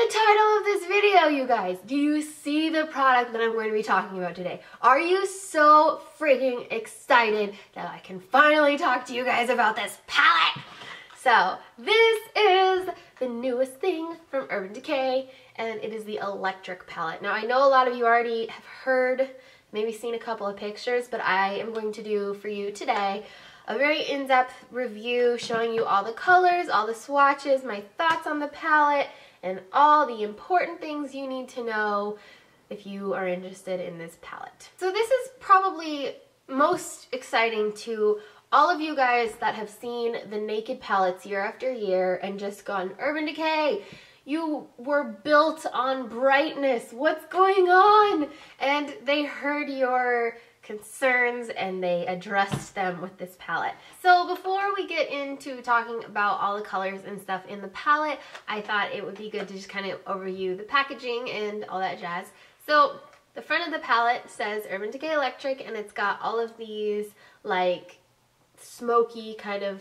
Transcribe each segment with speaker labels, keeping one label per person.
Speaker 1: the title of this video, you guys. Do you see the product that I'm going to be talking about today? Are you so freaking excited that I can finally talk to you guys about this palette? So this is the newest thing from Urban Decay, and it is the electric palette. Now I know a lot of you already have heard, maybe seen a couple of pictures, but I am going to do for you today a very in-depth review showing you all the colors, all the swatches, my thoughts on the palette, and all the important things you need to know if you are interested in this palette. So this is probably most exciting to all of you guys that have seen the naked palettes year after year and just gone, Urban Decay, you were built on brightness, what's going on? And they heard your concerns and they addressed them with this palette. So before we get into talking about all the colors and stuff in the palette, I thought it would be good to just kind of overview the packaging and all that jazz. So the front of the palette says Urban Decay Electric, and it's got all of these like smoky kind of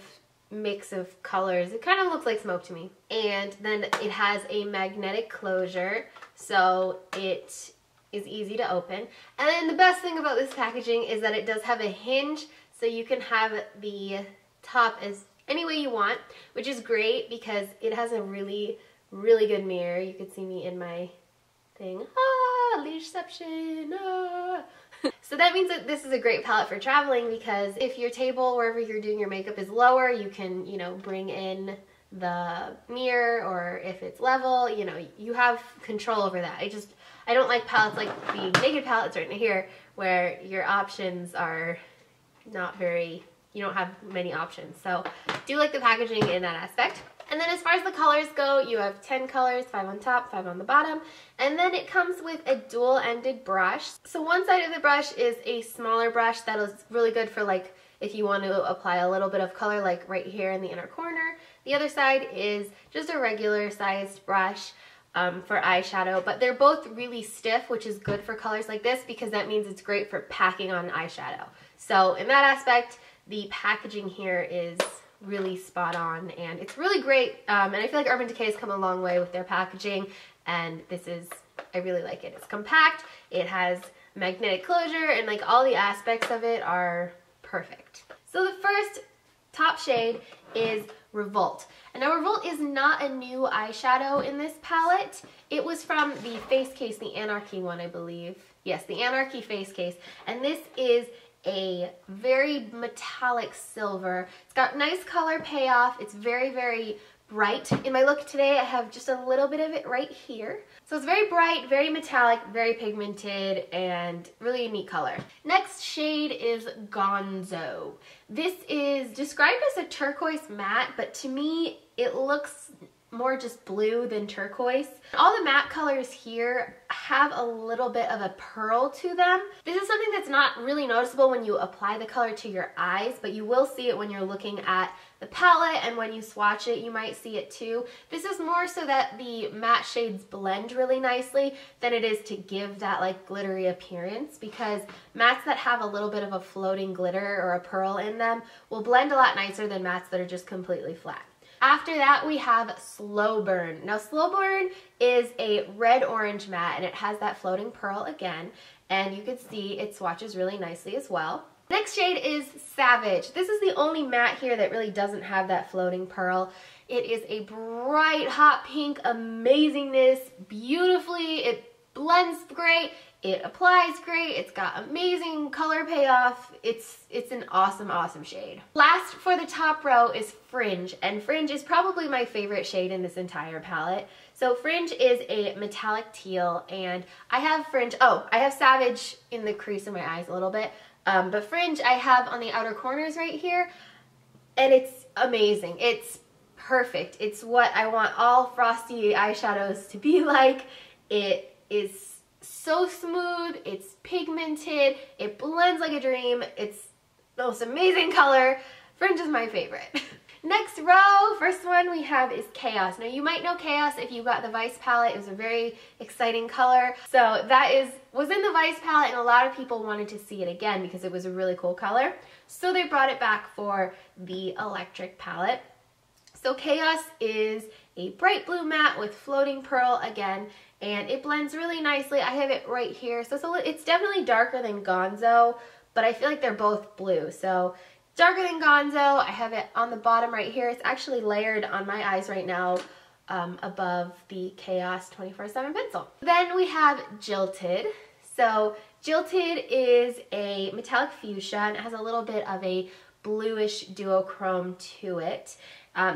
Speaker 1: mix of colors. It kind of looks like smoke to me. And then it has a magnetic closure, so it is easy to open. And then the best thing about this packaging is that it does have a hinge, so you can have the top as any way you want, which is great because it has a really good mirror. You can see me in my thing. Ah, leeshception. Ah. So that means that this is a great palette for traveling, because if your table wherever you're doing your makeup is lower, you can, you know, bring in the mirror, or if it's level, you know, you have control over that. I don't like palettes like the naked palettes right here where your options are not very, you don't have many options. So I do like the packaging in that aspect. And then as far as the colors go, you have 10 colors, 5 on top, 5 on the bottom. And then it comes with a dual-ended brush. So one side of the brush is a smaller brush that is really good for like if you want to apply a little bit of color like right here in the inner corner. The other side is just a regular sized brush for eyeshadow, but they're both really stiff, which is good for colors like this because that means it's great for packing on eyeshadow. So in that aspect, the packaging here is really spot on, and it's really great, and I feel like Urban Decay has come a long way with their packaging, and this is, I really like it. It's compact, it has magnetic closure, and like all the aspects of it are perfect. So the first top shade is Revolt. And now Revolt is not a new eyeshadow in this palette. It was from the face case, the Anarchy one, I believe. Yes, the Anarchy face case, and this is a very metallic silver. It's got nice color payoff. It's very bright. In my look today, I have just a little bit of it right here. So it's very bright, very metallic, very pigmented, and really neat color. Next shade is Gonzo. This is described as a turquoise matte, but to me, it looks more just blue than turquoise. All the matte colors here have a little bit of a pearl to them. This is something that's not really noticeable when you apply the color to your eyes, but you will see it when you're looking at the palette, and when you swatch it, you might see it too. This is more so that the matte shades blend really nicely than it is to give that like glittery appearance, because mattes that have a little bit of a floating glitter or a pearl in them will blend a lot nicer than mattes that are just completely flat. After that, we have Slow Burn. Now, Slow Burn is a red-orange matte, and it has that floating pearl again, and you can see it swatches really nicely as well. Next shade is Savage. This is the only matte here that really doesn't have that floating pearl. It is a bright hot pink amazingness, beautifully, it blends great, it applies great, it's got amazing color payoff. It's an awesome shade. Last for the top row is Fringe, and Fringe is probably my favorite shade in this entire palette. So Fringe is a metallic teal, and I have Fringe, I have Savage in the crease of my eyes a little bit, but Fringe I have on the outer corners right here, and it's amazing. It's perfect. It's what I want all frosty eyeshadows to be like. It is so smooth, it's pigmented, it blends like a dream, it's the most amazing color. Fringe is my favorite. Next row, first one we have is Chaos. Now you might know Chaos if you got the Vice palette. It was a very exciting color. So that was in the Vice palette, and a lot of people wanted to see it again because it was a really cool color. So they brought it back for the Electric palette. So Chaos is a bright blue matte with floating pearl again, and it blends really nicely. I have it right here, so it's definitely darker than Gonzo, but I feel like they're both blue. So darker than Gonzo. I have it on the bottom right here. It's actually layered on my eyes right now above the Chaos 24/7 pencil. Then we have Jilted. So Jilted is a metallic fuchsia, and it has a little bit of a bluish duochrome to it.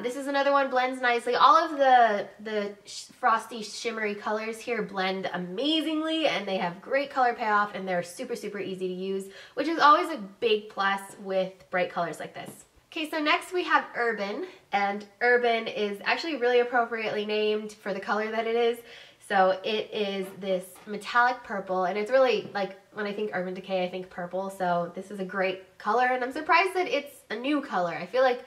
Speaker 1: This is another one, blends nicely. All of the frosty shimmery colors here blend amazingly, and they have great color payoff, and they're super, super easy to use, which is always a big plus with bright colors like this. Okay, so next we have Urban, and Urban is actually really appropriately named for the color that it is. So it is this metallic purple, and it's really, like, when I think Urban Decay, I think purple, so this is a great color, and I'm surprised that it's a new color. I feel like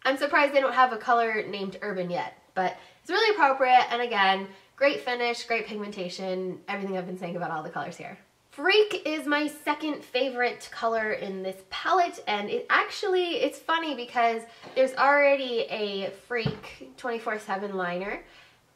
Speaker 1: I'm surprised they don't have a color named Urban yet, but it's really appropriate, and again, great finish, great pigmentation, everything I've been saying about all the colors here. Freak is my second favorite color in this palette, and it's funny because there's already a Freak 24/7 liner.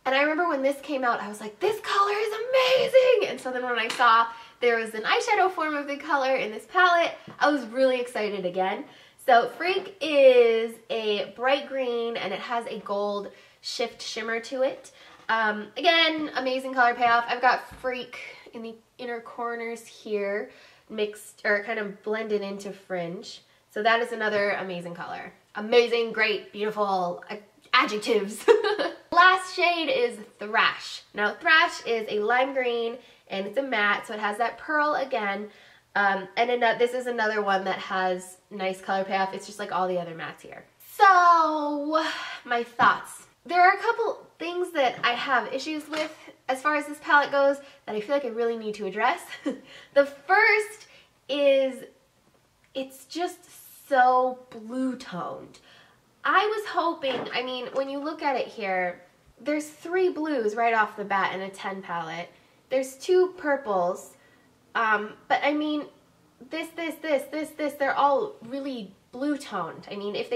Speaker 1: And I remember when this came out, I was like, this color is amazing! And so then when I saw there was an eyeshadow form of the color in this palette, I was really excited again. So Freak is a bright green, and it has a gold shift shimmer to it. Again, amazing color payoff. I've got Freak in the inner corners here, mixed, or kind of blended into Fringe. So that is another amazing color. Amazing, great, beautiful, adjectives. Last shade is Thrash. Now Thrash is a lime green, and it's a matte, so it has that pearl again. This is another one that has nice color payoff. It's just like all the other mattes here. So, my thoughts. There are a couple things that I have issues with as far as this palette goes that I feel like I really need to address. The first is it's just so blue toned. I was hoping, I mean, when you look at it here, there's 3 blues right off the bat in a 10 palette. There's 2 purples, but I mean, this, they're all really blue toned. I mean, if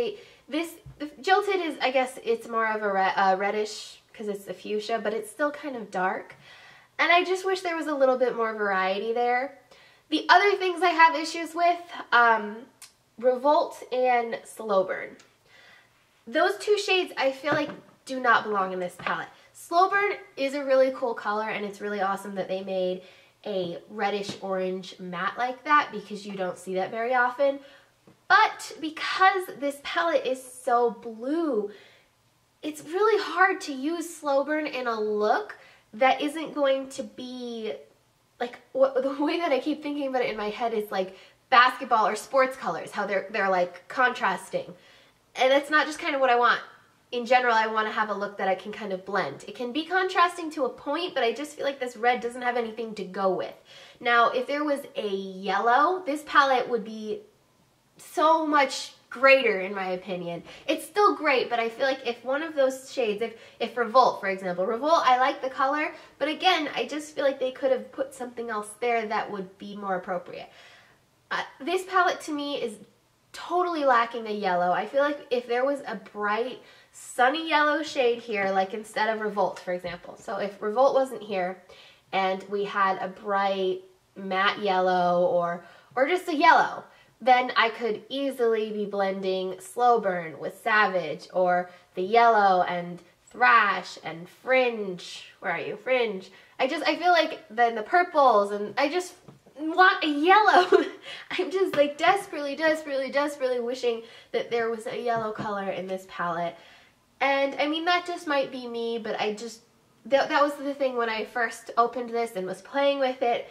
Speaker 1: Jilted is, I guess it's more of a reddish because it's a fuchsia, but it's still kind of dark. And I just wish there was a little bit more variety there. The other things I have issues with, Revolt and Slow Burn. Those 2 shades I feel like do not belong in this palette. Slow Burn is a really cool color, and it's really awesome that they made a reddish orange matte like that, because you don't see that very often. But because this palette is so blue, it's really hard to use Slow Burn in a look that isn't going to be like, the way that I keep thinking about it in my head is like basketball or sports colors, how they're like contrasting. And that's not just kind of what I want. In general, I want to have a look that I can kind of blend. It can be contrasting to a point, but I just feel like this red doesn't have anything to go with. Now, if there was a yellow, this palette would be so much greater in my opinion. It's still great, but I feel like if one of those shades, if Revolt, for example, Revolt, I like the color, but again, I just feel like they could have put something else there that would be more appropriate. This palette to me is totally lacking a yellow. I feel like if there was a bright, sunny yellow shade here, like instead of Revolt, for example. So if Revolt wasn't here and we had a bright matte yellow or just a yellow, then I could easily be blending Slow Burn with Savage, or the yellow and Thrash and Fringe. Where are you? Fringe. I feel like then the purples, and I just want a yellow. I'm just like desperately wishing that there was a yellow color in this palette. And I mean, that just might be me, but I just, that was the thing when I first opened this and was playing with it.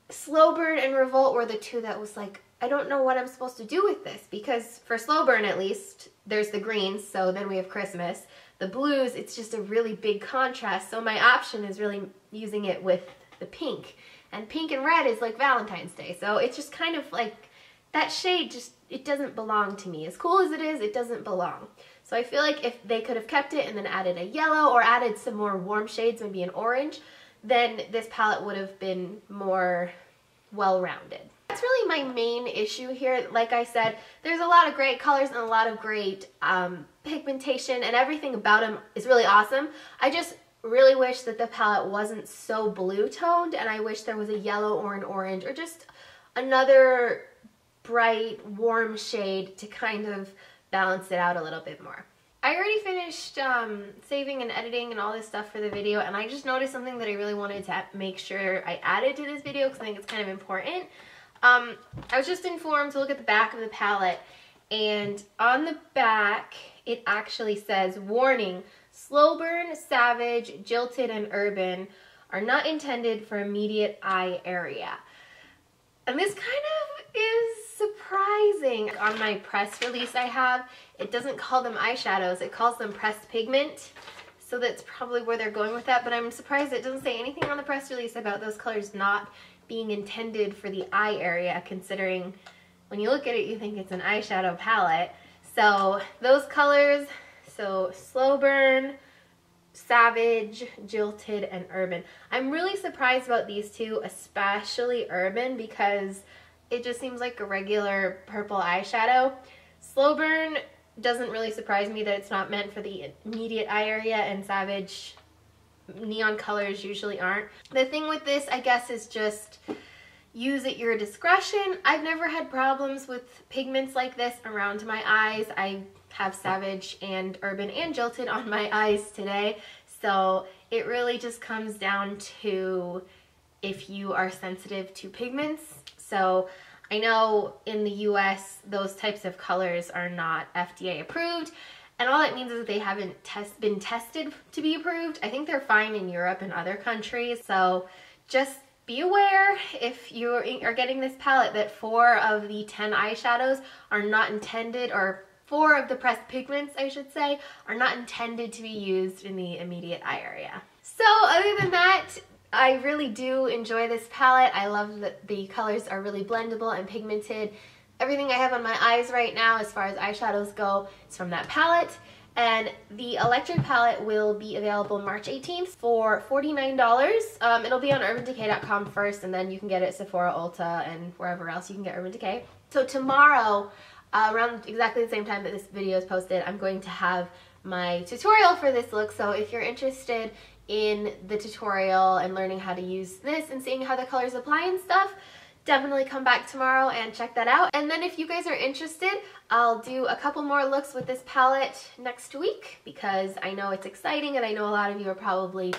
Speaker 1: Slow Burn and Revolt were the 2 that was like, I don't know what I'm supposed to do with this, because for Slow Burn at least, there's the greens, so then we have Christmas. The blues, it's just a really big contrast, so my option is really using it with the pink. And pink and red is like Valentine's Day, so it's just kind of like, that shade just, it doesn't belong to me. As cool as it is, it doesn't belong. So I feel like if they could have kept it and then added a yellow or added some more warm shades, maybe an orange, then this palette would have been more well-rounded. That's really my main issue here. Like I said, there's a lot of great colors and a lot of great pigmentation, and everything about them is really awesome. I just really wish that the palette wasn't so blue toned, and I wish there was a yellow or an orange or just another bright warm shade to kind of balance it out a little bit more. I already finished saving and editing and all this stuff for the video, and I just noticed something that I really wanted to make sure I added to this video because I think it's kind of important. I was just informed to look at the back of the palette, and on the back it actually says, warning, slow burn, savage, jilted, and urban are not intended for immediate eye area. And this kind of is surprising. On my press release I have, it doesn't call them eyeshadows, it calls them pressed pigment. So that's probably where they're going with that, but I'm surprised it doesn't say anything on the press release about those colors not being intended for the eye area, considering when you look at it you think it's an eyeshadow palette. So those colors, so slow burn, savage, jilted, and urban. I'm really surprised about these two, especially urban, because it just seems like a regular purple eyeshadow. Slow burn doesn't really surprise me that it's not meant for the immediate eye area, and savage, neon colors usually aren't. The thing with this, I guess, is just use at your discretion. I've never had problems with pigments like this around my eyes. I have savage and urban and jilted on my eyes today, so it really just comes down to if you are sensitive to pigments. So I know in the US those types of colors are not FDA approved, and all that means is that they haven't been tested to be approved. I think they're fine in Europe and other countries, so just be aware if you are getting this palette that 4 of the 10 eyeshadows are not intended, or 4 of the pressed pigments, I should say, are not intended to be used in the immediate eye area. So other than that, I really do enjoy this palette. I love that the colors are really blendable and pigmented. Everything I have on my eyes right now as far as eyeshadows go is from that palette. And the electric palette will be available March 18th for $49. It'll be on UrbanDecay.com first, and then you can get it at Sephora, Ulta, and wherever else you can get Urban Decay. So tomorrow, around exactly the same time that this video is posted, I'm going to have my tutorial for this look. So if you're interested in the tutorial and learning how to use this and seeing how the colors apply and stuff, definitely come back tomorrow and check that out. And then if you guys are interested, I'll do a couple more looks with this palette next week, because I know it's exciting and I know a lot of you are probably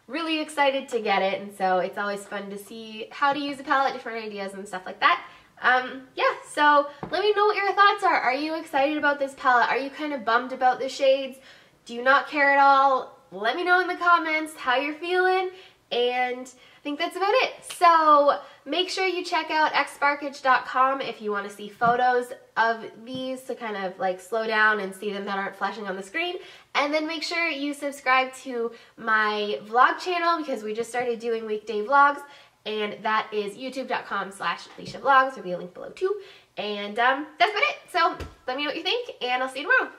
Speaker 1: really excited to get it, and so it's always fun to see how to use a palette, different ideas and stuff like that. Yeah, so let me know what your thoughts are. Are you excited about this palette? Are you kind of bummed about the shades? Do you not care at all? Let me know in the comments how you're feeling, and I think that's about it. So make sure you check out xSparkage.com if you want to see photos of these to kind of like slow down and see them that aren't flashing on the screen. And then make sure you subscribe to my vlog channel, because we just started doing weekday vlogs, and that is youtube.com/leeshavlogs. There'll be a link below too. And that's about it. So let me know what you think, and I'll see you tomorrow.